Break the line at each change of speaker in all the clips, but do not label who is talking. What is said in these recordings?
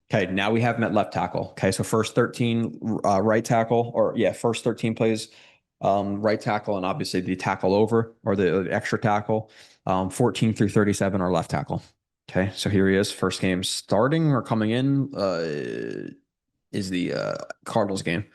Okay, now we have him at left tackle. Okay, so first 13 right tackle, or yeah, first 13 plays right tackle, and obviously the tackle over or the extra tackle. 14 through 37 are left tackle. Okay, so here he is. First game starting or coming in is the Cardinals game.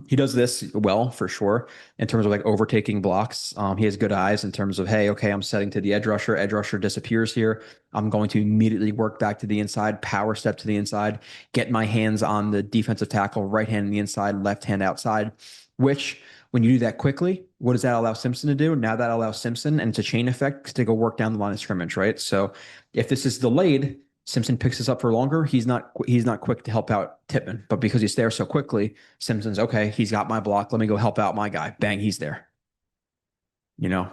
He does this well for sure in terms of like overtaking blocks. He has good eyes in terms of, hey, okay, I'm setting to the edge rusher. Edge rusher disappears here. I'm going to immediately work back to the inside, power step to the inside, get my hands on the defensive tackle, right hand in the inside, left hand outside, which when you do that quickly, what does that allow Simpson to do? Now that allows Simpson, and it's a chain effect, to go work down the line of scrimmage, right? So if this is delayed, Simpson picks this up for longer. He's not quick to help out Tippmann, but because he's there so quickly, Simpson's okay. He's got my block. Let me go help out my guy. Bang, he's there.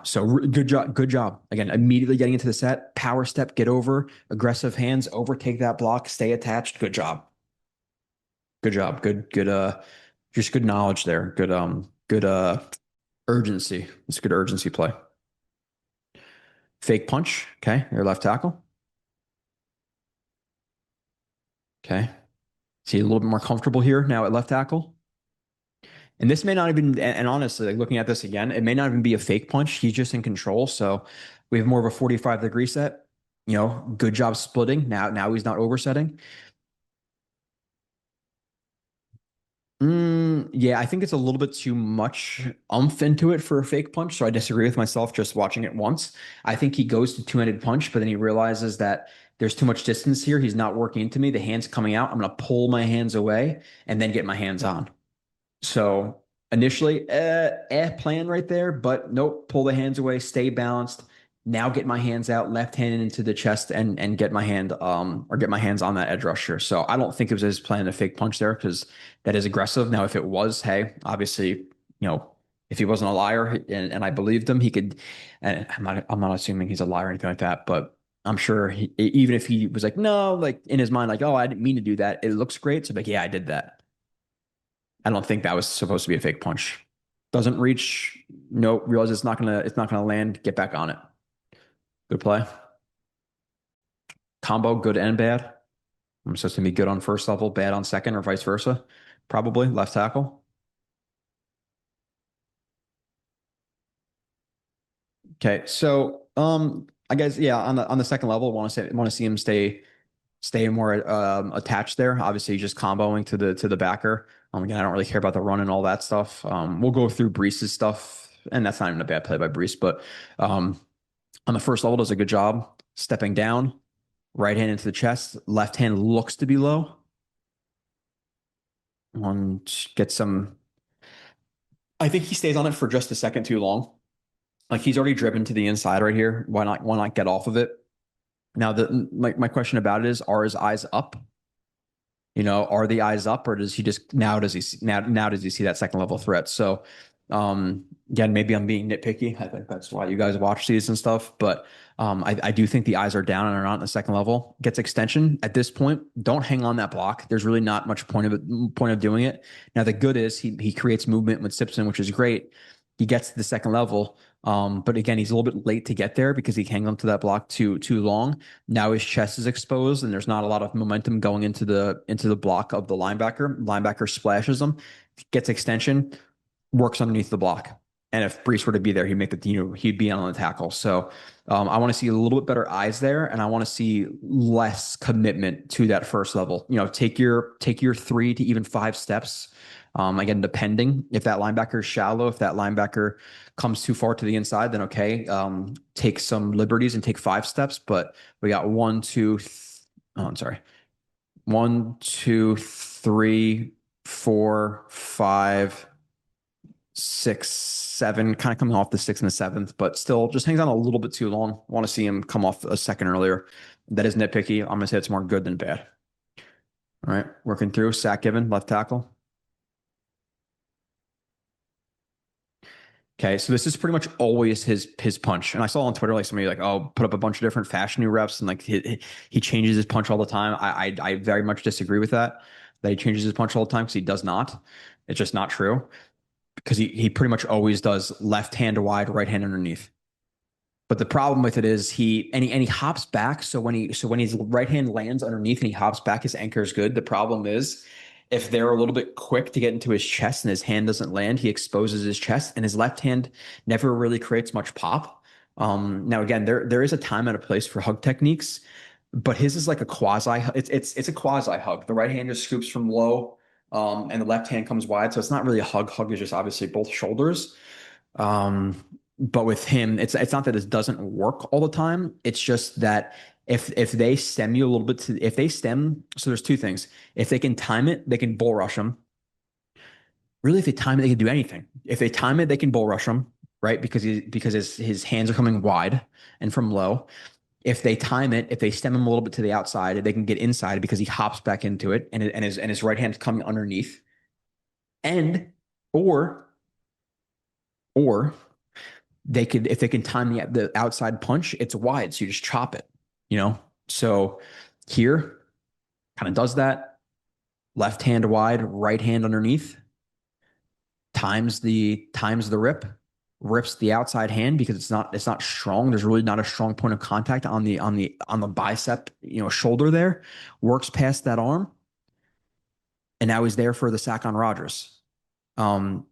So good job. Good job. Again, immediately getting into the set, power step, get over, aggressive hands, overtake that block, stay attached. Good job. Good job. Good, just good knowledge there. Good, urgency. It's good urgency play. Fake punch. Okay. Your left tackle. Okay. See a little bit more comfortable here now at left tackle. And this may not even, and honestly, like looking at this again, it may not even be a fake punch. He's just in control. So we have more of a 45-degree set. Good job splitting. Now he's not oversetting. Yeah, I think it's a little bit too much umph into it for a fake punch. So I disagree with myself just watching it once. I think he goes to two-handed punch, but then he realizes that there's too much distance here. He's not working into me. The hand's coming out. I'm going to pull my hands away and then get my hands on. So initially, plan right there, but nope, pull the hands away, stay balanced. Now get my hands out, left hand into the chest and get my hand or get my hands on that edge rusher. So I don't think it was his plan to fake punch there because that is aggressive. Now, if it was, hey, obviously, if he wasn't a liar and I believed him, he could. And I'm not assuming he's a liar or anything like that, but I'm sure even if he was like, no, like in his mind, like, oh, I didn't mean to do that. It looks great. So like, yeah, I did that. I don't think that was supposed to be a fake punch. Doesn't reach. Nope. Realize it's not gonna land. Get back on it. Good play. Combo, good and bad. I'm supposed to be good on first level, bad on second, or vice versa. Probably left tackle. Okay, so I guess yeah, on the second level, want to see him stay more attached there. Obviously, just comboing to the backer. Again, I don't really care about the run and all that stuff. We'll go through Brees's stuff, and that's not even a bad play by Brees, but on the first level, does a good job stepping down, right hand into the chest, left hand looks to be low. One get some. I think he stays on it for just a second too long. Like he's already driven to the inside right here. Why not get off of it? Now my question about it is, are his eyes up? Are the eyes up, or does he just now does he see that second level threat? So again, maybe I'm being nitpicky. I think that's why you guys watch these and stuff. But I do think the eyes are down and are not in the second level. Gets extension at this point. Don't hang on that block. There's really not much point of doing it. Now the good is he creates movement with Simpson, which is great. He gets to the second level. But again, he's a little bit late to get there because he hangs onto that block too long. Now his chest is exposed and there's not a lot of momentum going into the block of the linebacker. Linebacker splashes him, gets extension, works underneath the block. And if Brees were to be there, he'd be on the tackle. So I want to see a little bit better eyes there, and I want to see less commitment to that first level. Take your 3 to even 5 steps. Again, depending if that linebacker is shallow, if that linebacker comes too far to the inside, then okay, take some liberties and take 5 steps. But we got 1, 2, I'm sorry, 1, 2, 3, 4, 5, 6, 7, kind of coming off the 6th and the 7th, but still just hangs on a little bit too long. Want to see him come off a second earlier. That is nitpicky. I'm gonna say it's more good than bad. All right, working through. Sack given, left tackle. Okay, so this is pretty much always his punch. And I saw on Twitter like somebody like, oh, put up a bunch of different Fashanu reps and like he changes his punch all the time. I very much disagree with that he changes his punch all the time because he does not. It's just not true because he pretty much always does left hand wide, right hand underneath. But the problem with it is he hops back. So when his right hand lands underneath and he hops back, his anchor is good. The problem is if they're a little bit quick to get into his chest and his hand doesn't land, he exposes his chest and his left hand never really creates much pop. Now again, there is a time and a place for hug techniques, but his is like a quasi. It's a quasi hug. The right hand just scoops from low, and the left hand comes wide. So it's not really a hug. Hug is just obviously both shoulders. Um, but with him, it's not that it doesn't work all the time. It's just that if they stem you a little bit to if they stem, so there's two things. If they can time it, they can bull rush him. Really, if they time it, they can do anything. If they time it, they can bull rush him, right? Because his hands are coming wide and from low. If they time it, if they stem him a little bit to the outside, they can get inside because he hops back into it and his right hand's coming underneath. And or or they could if they can time the outside punch, it's wide, so you just chop it, you know. So here, kind of does that. Left hand wide, right hand underneath, times the rip, rips the outside hand because it's not strong. There's really not a strong point of contact on the bicep, shoulder there. Works past that arm, and now he's there for the sack on Rogers. Um,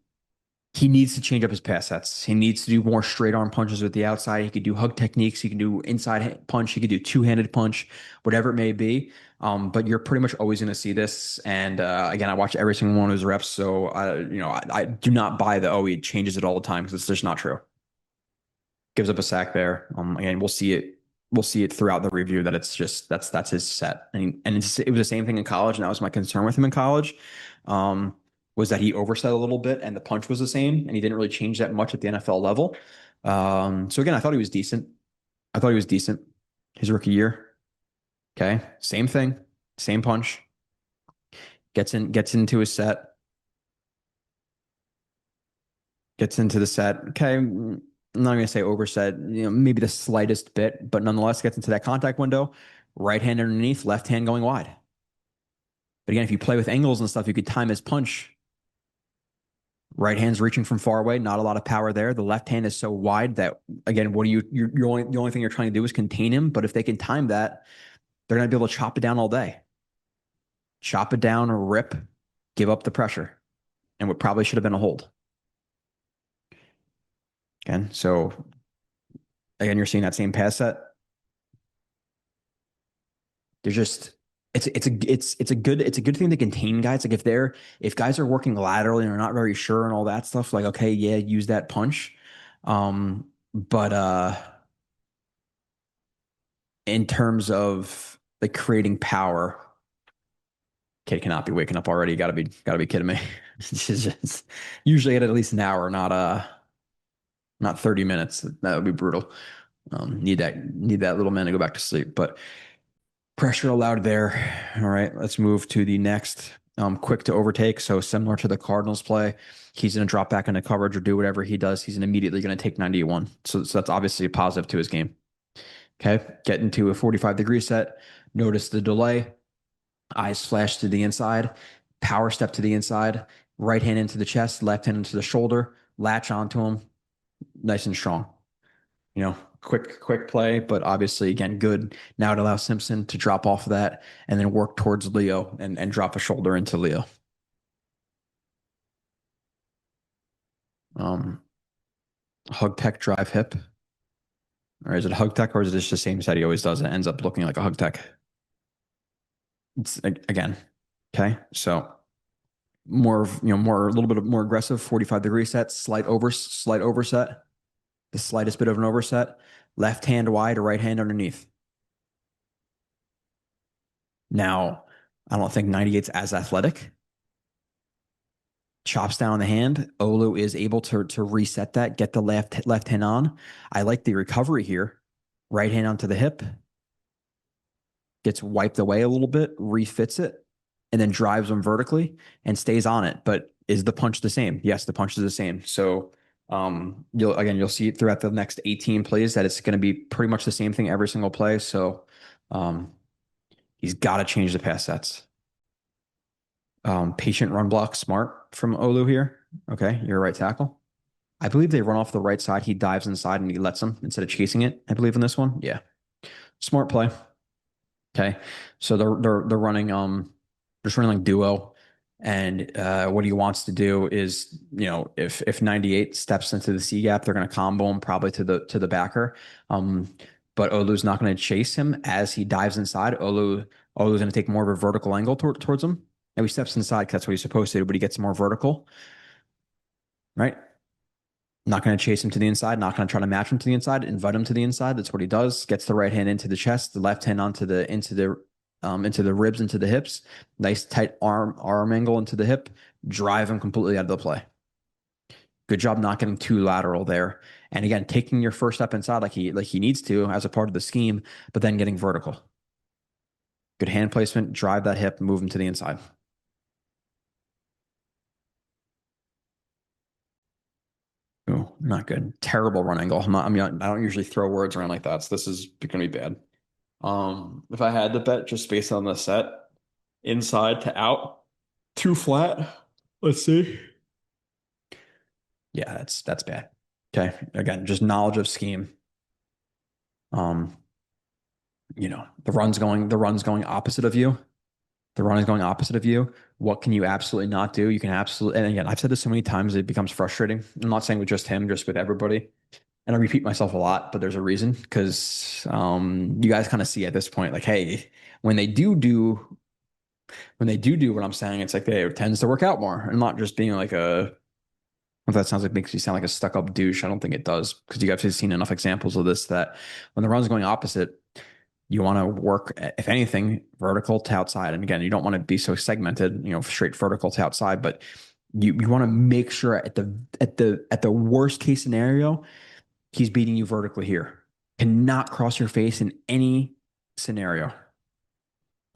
he needs to change up his pass sets. He needs to do more straight arm punches with the outside. He could do hug techniques. He can do inside punch. He could do two-handed punch, whatever it may be. But you're pretty much always going to see this. And again, I watch every single one of his reps, so I do not buy he changes it all the time because it's just not true. Gives up a sack there. Again, we'll see it. We'll see it throughout the review that it's just that's his set. And it was the same thing in college, and that was my concern with him in college. Was that he overset a little bit and the punch was the same, and he didn't really change that much at the NFL level. So again, I thought he was decent. I thought he was decent his rookie year. Okay, same thing, same punch. Gets into his set, gets into the set. Okay, I'm not going to say overset, maybe the slightest bit, but nonetheless gets into that contact window. Right hand underneath, left hand going wide. But again, if you play with angles and stuff, you could time his punch. Right hand's reaching from far away, not a lot of power there. The left hand is so wide that again, the only thing you're trying to do is contain him. But if they can time that, they're going to be able to chop it down all day. Chop it down, rip, give up the pressure, and what probably should have been a hold. Again, so again, you're seeing that same pass set. There's just it's a good thing to contain guys. Like if guys are working laterally and are not very sure and all that stuff, like okay, yeah, use that punch. But in terms of like creating power, kid cannot be waking up already. Gotta be kidding me. It's usually at least an hour, not 30 minutes. That would be brutal. Need that little man to go back to sleep. But pressure allowed there. All right, let's move to the next. Quick to overtake. So similar to the Cardinals play, he's going to drop back into coverage or do whatever he does. He's immediately going to take 91. So that's obviously a positive to his game. Okay, get into a 45-degree set. Notice the delay. Eyes flash to the inside. Power step to the inside. Right hand into the chest. Left hand into the shoulder. Latch onto him. Nice and strong. Quick play, but obviously, again, good. Now it allows Simpson to drop off of that and then work towards Leo and drop a shoulder into Leo. Hug tech drive hip. Or is it hug tech or is it just the same set he always does? It ends up looking like a hug tech. It's again, okay. So more a little bit of more aggressive 45-degree set, slight overset, the slightest bit of an overset, left hand wide, right hand underneath. Now, I don't think 98's as athletic. Chops down the hand. Olu is able to reset that, get the left hand on. I like the recovery here. Right hand onto the hip. Gets wiped away a little bit, refits it, and then drives them vertically and stays on it. But is the punch the same? Yes, the punch is the same. So you'll see it throughout the next 18 plays that it's going to be pretty much the same thing every single play. So he's got to change the pass sets. Patient run block smart from Olu here. Okay, you're a right tackle. I believe they run off the right side. He dives inside and he lets him instead of chasing it. I believe in this one. Yeah. Smart play. Okay. So they're running just running like duo. And what he wants to do is, if 98 steps into the C gap, they're gonna combo him probably to the backer. Um, but Olu's not gonna chase him as he dives inside. Olu's gonna take more of a vertical angle towards him. And he steps inside because that's what he's supposed to do, but he gets more vertical, right? Not going to chase him to the inside, not going to try to match him to the inside, invite him to the inside. That's what he does. Gets the right hand into the chest, the left hand into the ribs, into the hips. Nice tight arm angle into the hip. Drive him completely out of the play. Good job not getting too lateral there. And again, taking your first step inside like he needs to as a part of the scheme, but then getting vertical. Good hand placement, drive that hip, move him to the inside. Oh, not good. Terrible run angle. I don't usually throw words around like that, so this is going to be bad. If I had to bet just based on the set, inside to out, too flat. Let's see. Yeah, that's bad. Okay. Again, just knowledge of scheme. Um, the run's going opposite of you. The run is going opposite of you. What can you absolutely not do? You can absolutely, and again, I've said this so many times, it becomes frustrating. I'm not saying with just him, just with everybody. And I repeat myself a lot, but there's a reason because you guys kind of see at this point, like, hey, when they do what I'm saying, it's like it tends to work out more, and not just being like if that sounds like makes you sound like a stuck up douche. I don't think it does because you guys have seen enough examples of this that when the run's going opposite, you want to work, if anything, vertical to outside. And again, you don't want to be so segmented, straight vertical to outside, but you want to make sure at the worst case scenario, he's beating you vertically here. Cannot cross your face in any scenario.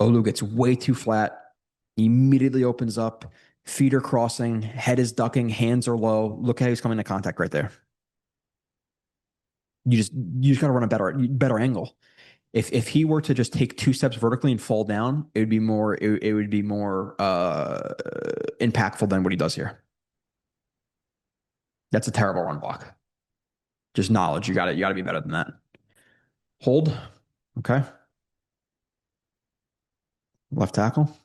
Olu gets way too flat, immediately opens up, feet are crossing, head is ducking, hands are low. Look how he's coming to contact right there. You just got to run a better angle. If he were to just take 2 steps vertically and fall down, it would be more impactful than what he does here. That's a terrible run block. Just knowledge. You got to be better than that. Hold. Okay. Left tackle.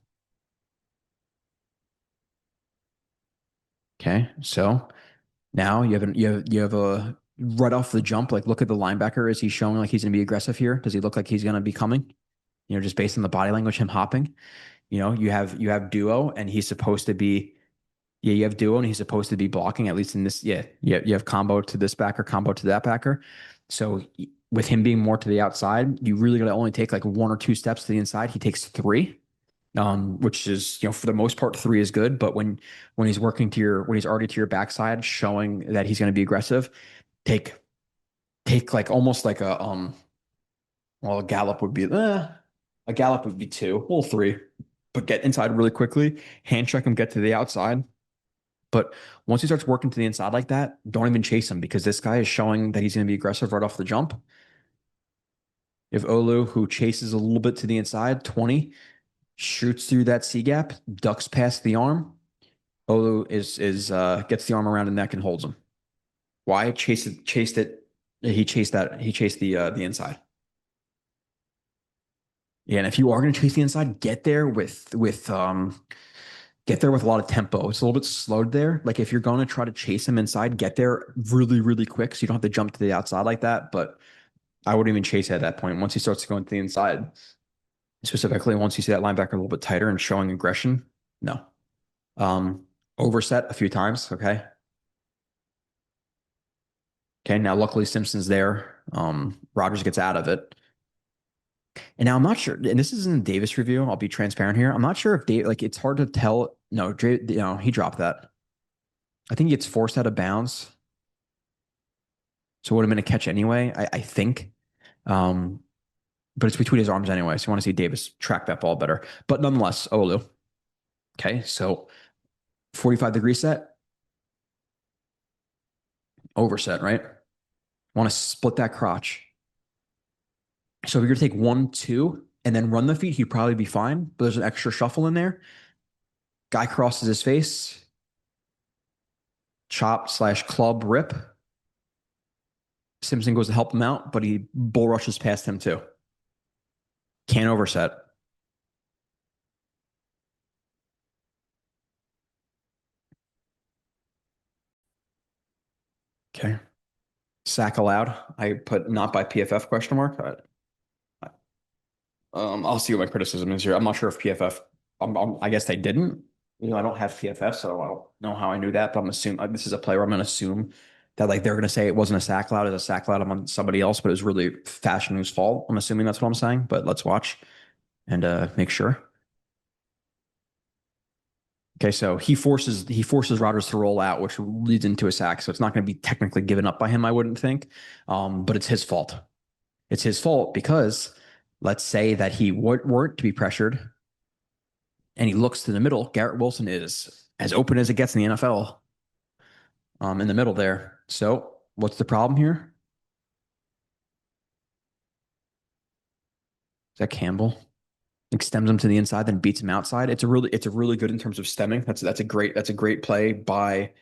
Okay. So now you have a right off the jump. Like, look at the linebacker. Is he showing like he's going to be aggressive here? Does he look like he's going to be coming? Just based on the body language, him hopping. You have duo, and he's supposed to be. Yeah, you have duo, and he's supposed to be blocking at least in this. Yeah, you have combo to this backer, combo to that backer. So with him being more to the outside, you really got to only take like 1 or 2 steps to the inside. He takes 3, which is, for the most part, 3 is good. But when he's already to your backside, showing that he's going to be aggressive, take like almost like well, a gallop would be 2, well, 3, but get inside really quickly, hand check him, get to the outside. But once he starts working to the inside like that, don't even chase him because this guy is showing that he's going to be aggressive right off the jump. If Olu, who chases a little bit to the inside, 20, shoots through that C gap, ducks past the arm, Olu is gets the arm around the neck and holds him. Why? Chased it. He chased that. He chased the inside. Yeah, and if you are going to chase the inside, get there with a lot of tempo. It's a little bit slowed there. Like if you're going to try to chase him inside, get there really, really quick so you don't have to jump to the outside like that. But I wouldn't even chase at that point. Once he starts going to the inside, specifically once you see that linebacker a little bit tighter and showing aggression, no. Overset a few times. Okay. Okay. Now, luckily Simpson's there. Rogers gets out of it. And now I'm not sure, and this isn't a Davis review. I'll be transparent here. I'm not sure if Dave, like, it's hard to tell. No, he dropped that. I think he gets forced out of bounds. So it would have been a catch anyway, I think. Um, but it's between his arms anyway. So you want to see Davis track that ball better. But nonetheless, Olu. Okay. So 45-degree set, overset, right? Want to split that crotch. So if you're going to take 1, 2, and then run the feet, he'd probably be fine. But there's an extra shuffle in there. Guy crosses his face. chop slash club rip. Simpson goes to help him out, but he bull rushes past him too. Can't overset. Okay. Sack allowed. I put not by PFF question mark. I'll see what my criticism is here. I'm not sure if PFF. I guess they didn't. I don't have PFF, so I don't know how I knew that. But I'm assuming this is a player. I'm going to assume that like they're going to say it wasn't a sack loud, it's a sack loud on somebody else, but it was really Fashanu's fault. I'm assuming that's what I'm saying. But let's watch and make sure. Okay, so he forces Rodgers to roll out, which leads into a sack. So it's not going to be technically given up by him, I wouldn't think. But it's his fault. It's his fault because let's say that he weren't to be pressured and he looks to the middle. Garrett Wilson is as open as it gets in the NFL, in the middle there. So what's the problem here? Is that Campbell? Stems him to the inside, then beats him outside. It's a really good in terms of stemming. That's a great play by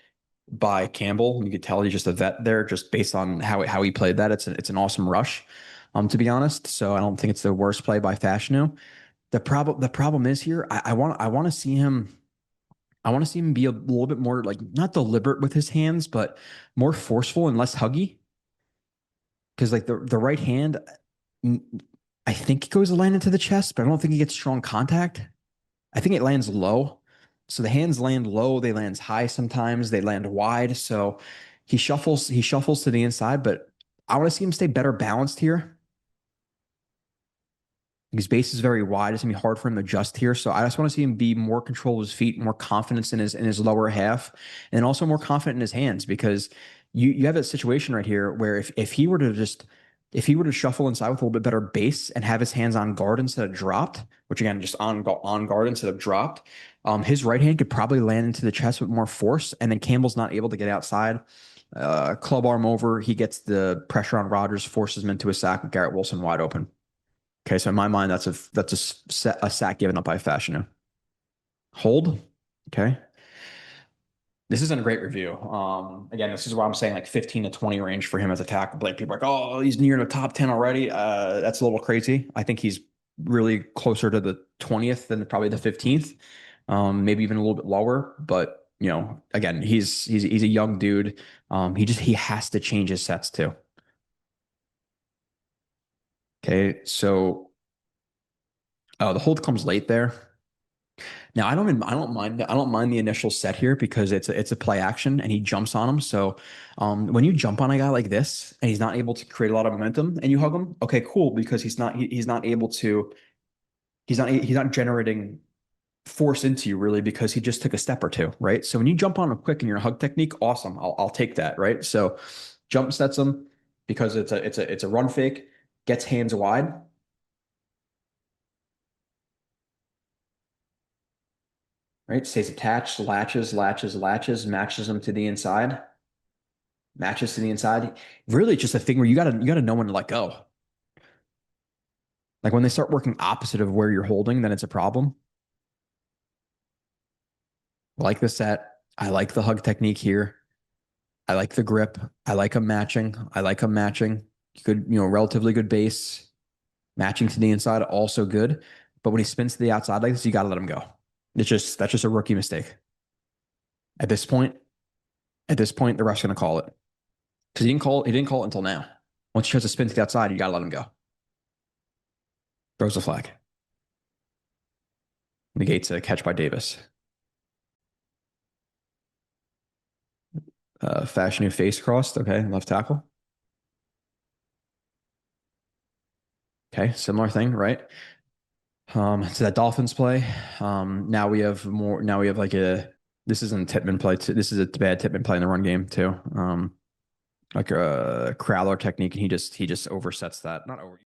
Campbell. You could tell he's just a vet there, just based on how he played that. It's an awesome rush, to be honest. So I don't think it's the worst play by Fashanu. The problem is here. I want to see him. I want to see him be a little bit more like not deliberate with his hands, but more forceful and less huggy. Because like the right hand, I think it goes to land into the chest, but I don't think he gets strong contact. I think it lands low. So the hands land low, they land high sometimes, they land wide. So he shuffles to the inside, but I want to see him stay better balanced here. His base is very wide. It's gonna be hard for him to adjust here. So I just want to see him be more control of his feet, more confidence in his lower half, and also more confident in his hands because you have a situation right here where if he were to shuffle inside with a little bit better base and have his hands on guard instead of dropped, which again just on guard instead of dropped, his right hand could probably land into the chest with more force, and then Campbell's not able to get outside. Club arm over, he gets the pressure on Rodgers, forces him into a sack with Garrett Wilson wide open. Okay, so in my mind, that's a sack given up by Fashanu. Hold. Okay. This isn't a great review. Again, this is why I'm saying like 15 to 20 range for him as a tackle. Like people are like, oh, he's near the top 10 already. That's a little crazy. I think he's really closer to the 20th than probably the 15th. Maybe even a little bit lower. But again, he's a young dude. He has to change his sets too. Okay, so the hold comes late there. Now I don't mind the initial set here because it's a play action and he jumps on him. So when you jump on a guy like this and he's not able to create a lot of momentum and you hug him, okay, cool, because he's not able to he's not generating force into you really because he just took a step or two, right? So when you jump on him quick in your hug technique, awesome. I'll take that, right? So jump sets him because it's a run fake, gets hands wide. Right? Stays attached, latches, matches them to the inside, matches to the inside. Really, it's just a thing where you gotta know when to let go. Like when they start working opposite of where you're holding, then it's a problem. I like the set. I like the hug technique here. I like the grip. I like them matching. I like them matching. Good, relatively good base. Matching to the inside, also good. But when he spins to the outside like this, you gotta let him go. That's just a rookie mistake. At this point, the ref's gonna call it. Because he didn't call it until now. Once he tries to spin to the outside, you gotta let him go. Throws the flag. Negates a catch by Davis. Fashanu face crossed. Okay, left tackle. Okay, similar thing, right? So that Dolphins play. Now we have more. Now we have like This isn't a Tippmann play. This is a bad Tippmann play in the run game too. Like a Crowler technique, and he just oversets that. Not over.